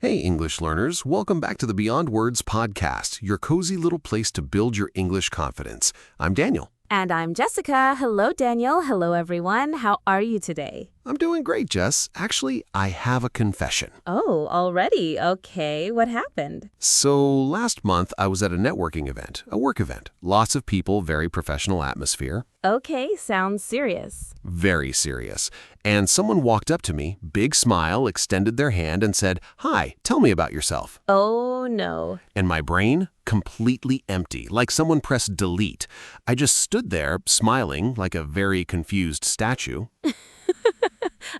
Hey, English learners, welcome back to the Beyond Words podcast, your cozy little place to build your English confidence. I'm Daniel. And I'm Jessica. Hello, Daniel. Hello, everyone. How are you today? I'm doing great, Jess. Actually, I have a confession. Oh, already? Okay. What happened? So, last month I was at a networking event, a work event. Lots of people, very professional atmosphere. Okay, sounds serious. Very serious. And someone walked up to me, big smile, extended their hand and said, "Hi, tell me about yourself." Oh, no. And my brain, completely empty, like someone pressed delete. I just stood there, smiling like a very confused statue.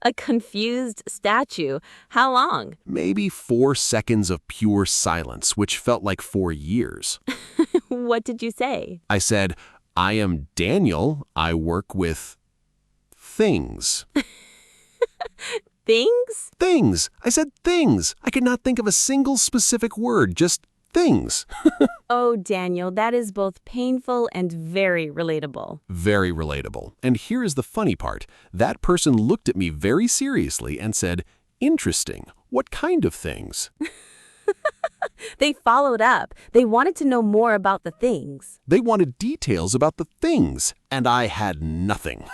A confused statue. How long? Maybe 4 seconds of pure silence, which felt like 4 years. What did you say? I said, "I am Daniel. I work with things." Things? Things. I said things. I could not think of a single specific word, just things. Oh, Daniel, that is both painful and very relatable. Very relatable. And here is the funny part. That person looked at me very seriously and said, "Interesting. What kind of things?" They followed up. They wanted to know more about the things. They wanted details about the things, and I had nothing.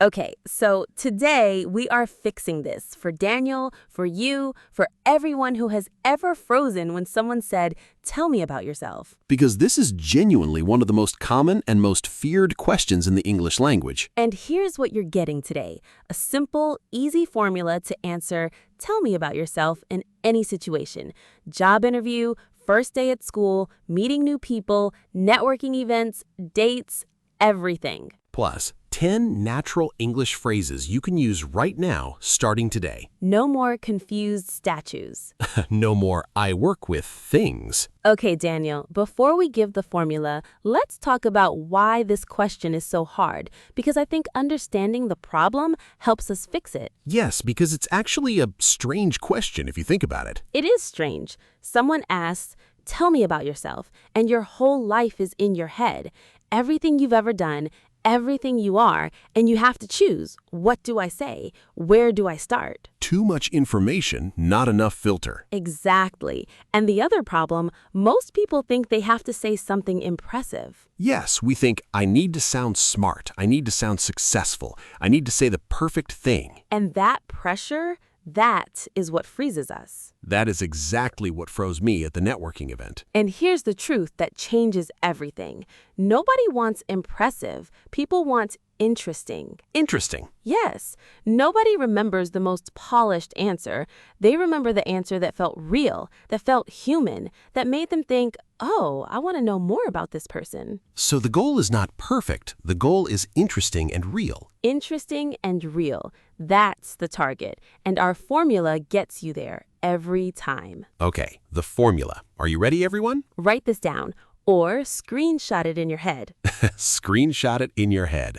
Okay, so today we are fixing this for Daniel, for you, for everyone who has ever frozen when someone said, "Tell me about yourself." Because this is genuinely one of the most common and most feared questions in the English language. And here's what you're getting today. A simple, easy formula to answer, "Tell me about yourself" in any situation. Job interview, first day at school, meeting new people, networking events, dates, everything. Plus, 10 natural English phrases you can use right now, starting today. No more confused statues. No more "I work with things." Okay, Daniel, before we give the formula, let's talk about why this question is so hard, because I think understanding the problem helps us fix it. Yes, because it's actually a strange question if you think about it. It is strange. Someone asks, "Tell me about yourself," and your whole life is in your head. Everything you've ever done, everything you are, and you have to choose. What do I say? Where do I start? Too much information, not enough filter. Exactly. And the other problem, most people think they have to say something impressive. Yes, we think, I need to sound smart. I need to sound successful. I need to say the perfect thing. And that pressure, that is what freezes us. That is exactly what froze me at the networking event. And here's the truth that changes everything. Nobody wants impressive. People want interesting. Interesting. Yes. Nobody remembers the most polished answer. They remember the answer that felt real, that felt human, that made them think, "Oh, I want to know more about this person." So the goal is not perfect. The goal is interesting and real. Interesting and real. That's the target. And our formula gets you there every time. Okay, the formula. Are you ready, everyone? Write this down or screenshot it in your head. Screenshot it in your head.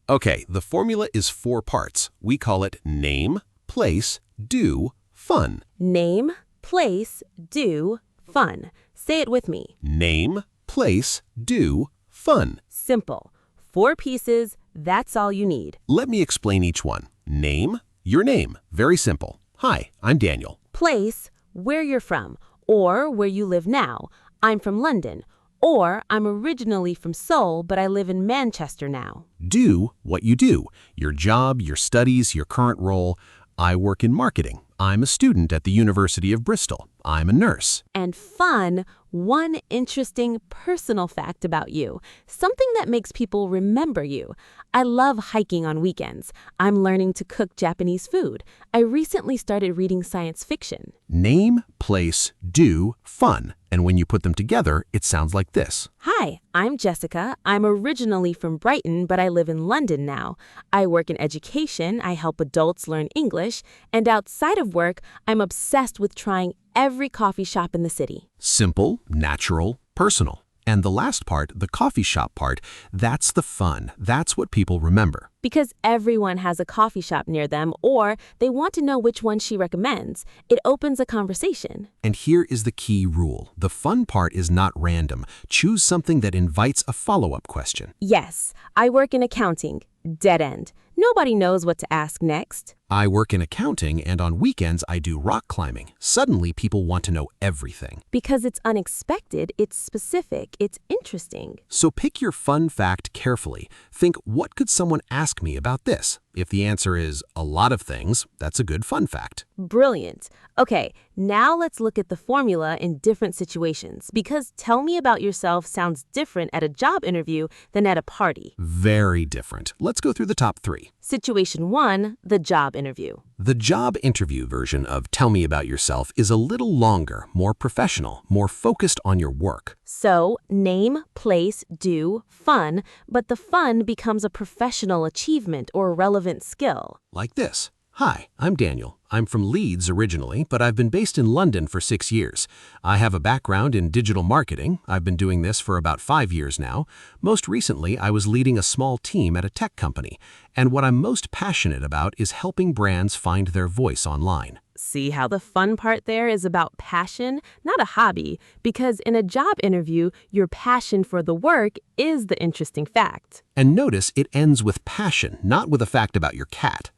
Okay, the formula is 4 parts. We call it name, place, do, fun. Name, place, do, fun. Say it with me. Name, place, do, fun. Simple. 4 pieces, that's all you need. Let me explain each one. Name, your name. Very simple. Hi, I'm Daniel. Place, where you're from, or where you live now. I'm from London. Or I'm originally from Seoul, but I live in Manchester now. Do what you do. Your job, your studies, your current role. I work in marketing. I'm a student at the University of Bristol. I'm a nurse. And fun, one interesting personal fact about you. Something that makes people remember you. I love hiking on weekends. I'm learning to cook Japanese food. I recently started reading science fiction. Name, place, do, fun. And when you put them together, it sounds like this. Hi, I'm Jessica. I'm originally from Brighton, but I live in London now. I work in education. I help adults learn English. And outside of work, I'm obsessed with trying every coffee shop in the city. Simple, natural, personal. And the last part, the coffee shop part, that's the fun. That's what people remember. Because everyone has a coffee shop near them, or they want to know which one she recommends. It opens a conversation. And here is the key rule. The fun part is not random. Choose something that invites a follow-up question. Yes, I work in accounting. Dead end. Nobody knows what to ask next. I work in accounting, and on weekends I do rock climbing. Suddenly, people want to know everything. Because it's unexpected, it's specific, it's interesting. So pick your fun fact carefully. Think, what could someone ask me about this? If the answer is a lot of things, that's a good fun fact. Brilliant. Okay, now let's look at the formula in different situations, because tell me about yourself sounds different at a job interview than at a party. Very different. Let's go through the top 3. Situation 1, the job interview. The job interview version of Tell Me About Yourself is a little longer, more professional, more focused on your work. So, name, place, do, fun, but the fun becomes a professional achievement or relevant skill. Like this. Hi, I'm Daniel. I'm from Leeds originally, but I've been based in London for 6 years. I have a background in digital marketing. I've been doing this for about 5 years now. Most recently, I was leading a small team at a tech company. And what I'm most passionate about is helping brands find their voice online. See how the fun part there is about passion, not a hobby, because in a job interview, your passion for the work is the interesting fact. And notice it ends with passion, not with a fact about your cat.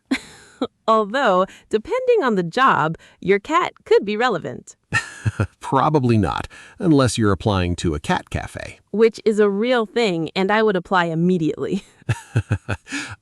Although, depending on the job, your cat could be relevant. Probably not, unless you're applying to a cat cafe. Which is a real thing, and I would apply immediately.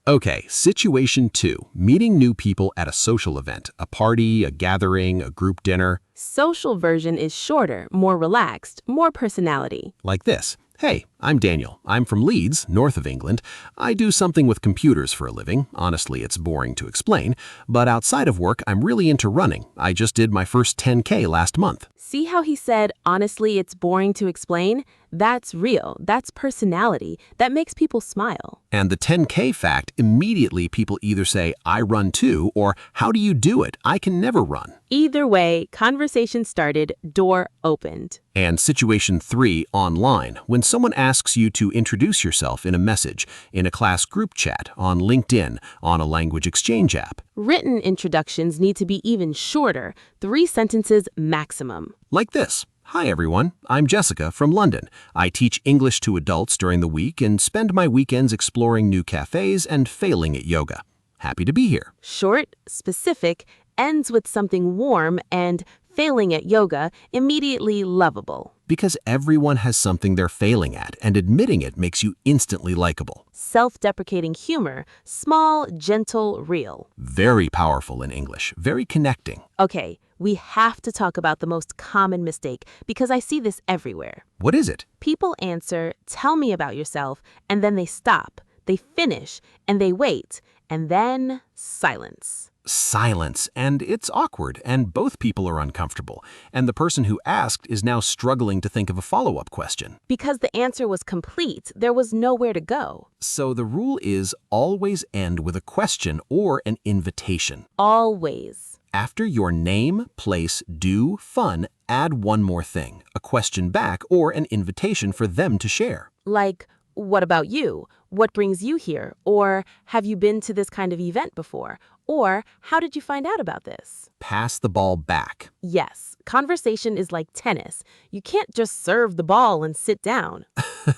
Okay, situation 2, meeting new people at a social event, a party, a gathering, a group dinner. Social version is shorter, more relaxed, more personality. Like this. Hey, I'm Daniel. I'm from Leeds, north of England. I do something with computers for a living. Honestly, it's boring to explain. But outside of work, I'm really into running. I just did my first 10K last month. See how he said, honestly, it's boring to explain? That's real. That's personality. That makes people smile. And the 10K fact, immediately people either say, I run too, or how do you do it? I can never run. Either way, conversation started, door opened. And situation 3, online, when someone asks you to introduce yourself in a message, in a class group chat, on LinkedIn, on a language exchange app. Written introductions need to be even shorter, 3 sentences maximum. Like this. Hi everyone, I'm Jessica from London. I teach English to adults during the week and spend my weekends exploring new cafes and failing at yoga. Happy to be here. Short, specific, ends with something warm, and failing at yoga, immediately lovable. Because everyone has something they're failing at, and admitting it makes you instantly likable. Self-deprecating humor, small, gentle, real. Very powerful in English, very connecting. Okay, we have to talk about the most common mistake because I see this everywhere. What is it? People answer, tell me about yourself, and then they stop, they finish, and they wait, and then silence. Silence, and it's awkward, and both people are uncomfortable, and the person who asked is now struggling to think of a follow-up question. Because the answer was complete, there was nowhere to go. So the rule is always end with a question or an invitation. Always. After your name, place, do, fun, add one more thing, a question back or an invitation for them to share. Like, what about you? What brings you here? Or have you been to this kind of event before? Or how did you find out about this? Pass the ball back. Yes, conversation is like tennis. You can't just serve the ball and sit down.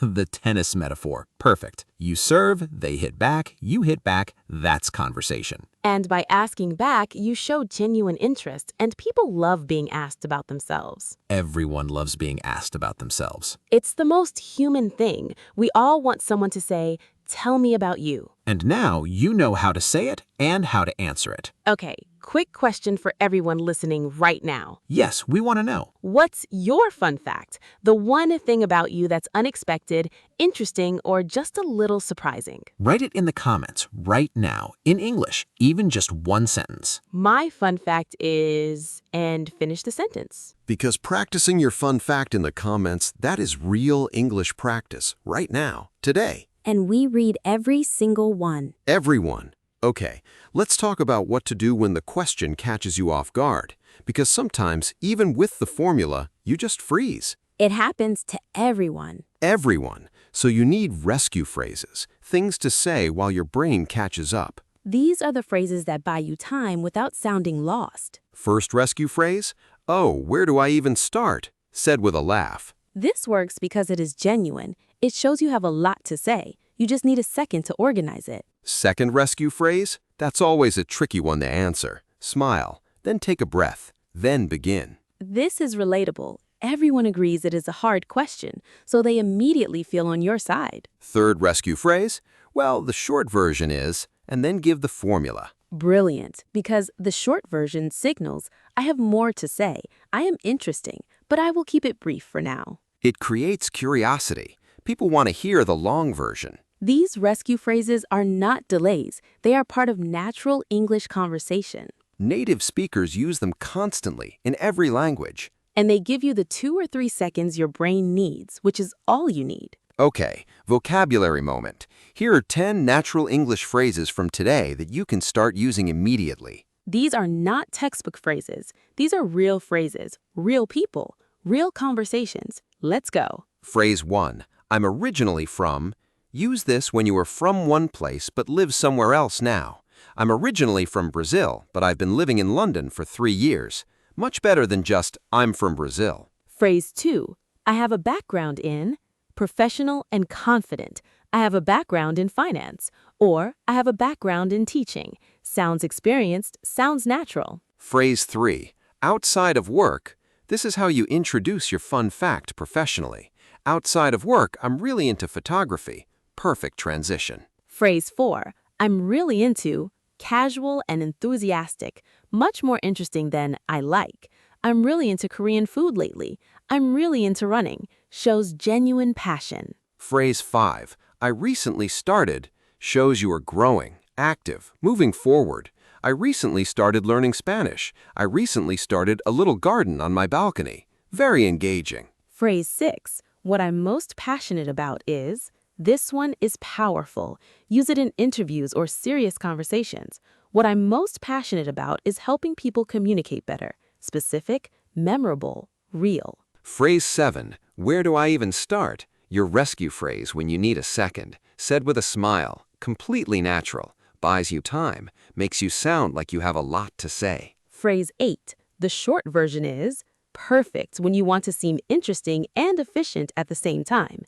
The tennis metaphor. Perfect. You serve, they hit back, you hit back, that's conversation. And by asking back, you show genuine interest, and people love being asked about themselves. Everyone loves being asked about themselves. It's the most human thing. We all want someone to say, tell me about you. And now you know how to say it and how to answer it. Okay, quick question for everyone listening right now. Yes, we want to know. What's your fun fact? The one thing about you that's unexpected, interesting, or just a little surprising? Write it in the comments right now, in English, even just one sentence. My fun fact is, and finish the sentence. Because practicing your fun fact in the comments, that is real English practice right now, today. And we read every single one. Everyone. Okay, let's talk about what to do when the question catches you off guard. Because sometimes, even with the formula, you just freeze. It happens to everyone. Everyone. So you need rescue phrases, things to say while your brain catches up. These are the phrases that buy you time without sounding lost. First rescue phrase, oh, where do I even start? Said with a laugh. This works because it is genuine. It shows you have a lot to say. You just need a second to organize it. Second rescue phrase, That's always a tricky one to answer. Smile, then take a breath, then begin. This is relatable. Everyone agrees it is a hard question, so they immediately feel on your side. Third rescue phrase? Well, the short version is, and then give the formula. Brilliant, because the short version signals, I have more to say, I am interesting, but I will keep it brief for now. It creates curiosity. People want to hear the long version. These rescue phrases are not delays. They are part of natural English conversation. Native speakers use them constantly in every language. And they give you the 2 or 3 seconds your brain needs, which is all you need. Okay, vocabulary moment. Here are 10 natural English phrases from today that you can start using immediately. These are not textbook phrases. These are real phrases, real people, real conversations. Let's go. Phrase 1. I'm originally from. Use this when you are from one place but live somewhere else now. I'm originally from Brazil, but I've been living in London for 3 years. Much better than just, I'm from Brazil. Phrase 2. I have a background in professional and confident. I have a background in finance. Or, I have a background in teaching. Sounds experienced, sounds natural. Phrase 3. Outside of work. This is how you introduce your fun fact professionally. Outside of work, I'm really into photography. Perfect transition. Phrase 4. I'm really into casual and enthusiastic. Much more interesting than I like. I'm really into Korean food lately. I'm really into running. Shows genuine passion. Phrase 5. I recently started. Shows you are growing, active, moving forward. I recently started learning Spanish. I recently started a little garden on my balcony. Very engaging. Phrase 6. What I'm most passionate about is, this one is powerful. Use it in interviews or serious conversations. What I'm most passionate about is helping people communicate better. Specific, memorable, real. Phrase 7. Where do I even start? Your rescue phrase when you need a second. Said with a smile. Completely natural. Buys you time. Makes you sound like you have a lot to say. Phrase 8. The short version is perfect when you want to seem interesting and efficient at the same time.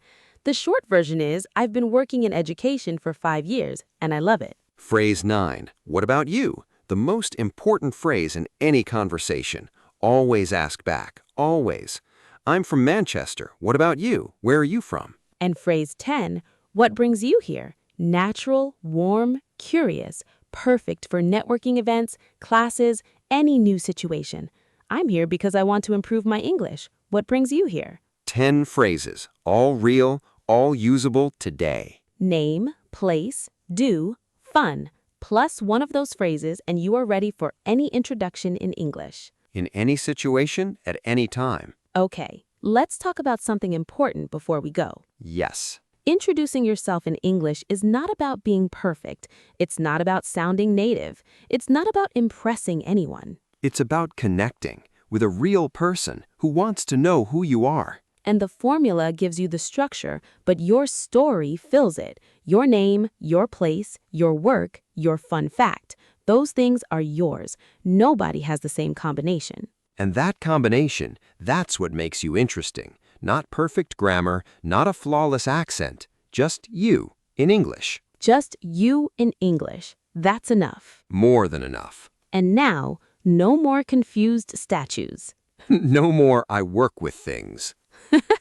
The short version is, I've been working in education for 5 years, and I love it. Phrase 9. What about you? The most important phrase in any conversation. Always ask back. Always. I'm from Manchester. What about you? Where are you from? And phrase 10. What brings you here? Natural, warm, curious, perfect for networking events, classes, any new situation. I'm here because I want to improve my English. What brings you here? 10 phrases. All real, all usable today. Name, place, do, fun, plus one of those phrases and you are ready for any introduction in English. In any situation, at any time. Okay, let's talk about something important before we go. Yes. Introducing yourself in English is not about being perfect. It's not about sounding native. It's not about impressing anyone. It's about connecting with a real person who wants to know who you are. And the formula gives you the structure, but your story fills it. Your name, your place, your work, your fun fact. Those things are yours. Nobody has the same combination. And that combination, that's what makes you interesting. Not perfect grammar, not a flawless accent. Just you in English. Just you in English. That's enough. More than enough. And now, no more confused statues. No more I work with things.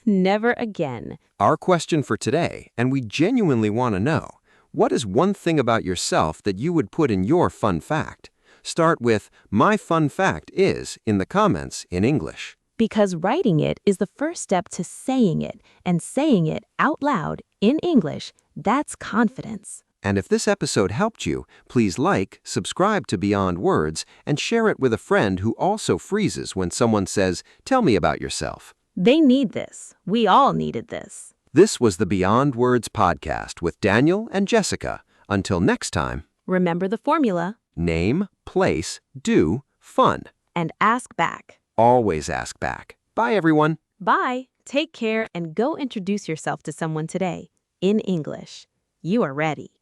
Never again. Our question for today, and we genuinely want to know, what is one thing about yourself that you would put in your fun fact? Start with, my fun fact is, in the comments in English. Because writing it is the first step to saying it, and saying it out loud in English, that's confidence. And if this episode helped you, please like, subscribe to Beyond Words, and share it with a friend who also freezes when someone says, tell me about yourself. They need this. We all needed this. This was the Beyond Words podcast with Daniel and Jessica. Until next time, Remember the formula. name, place, do, fun. And ask back. Always ask back. Bye, everyone. Bye. Take care and go introduce yourself to someone today in English. You are ready.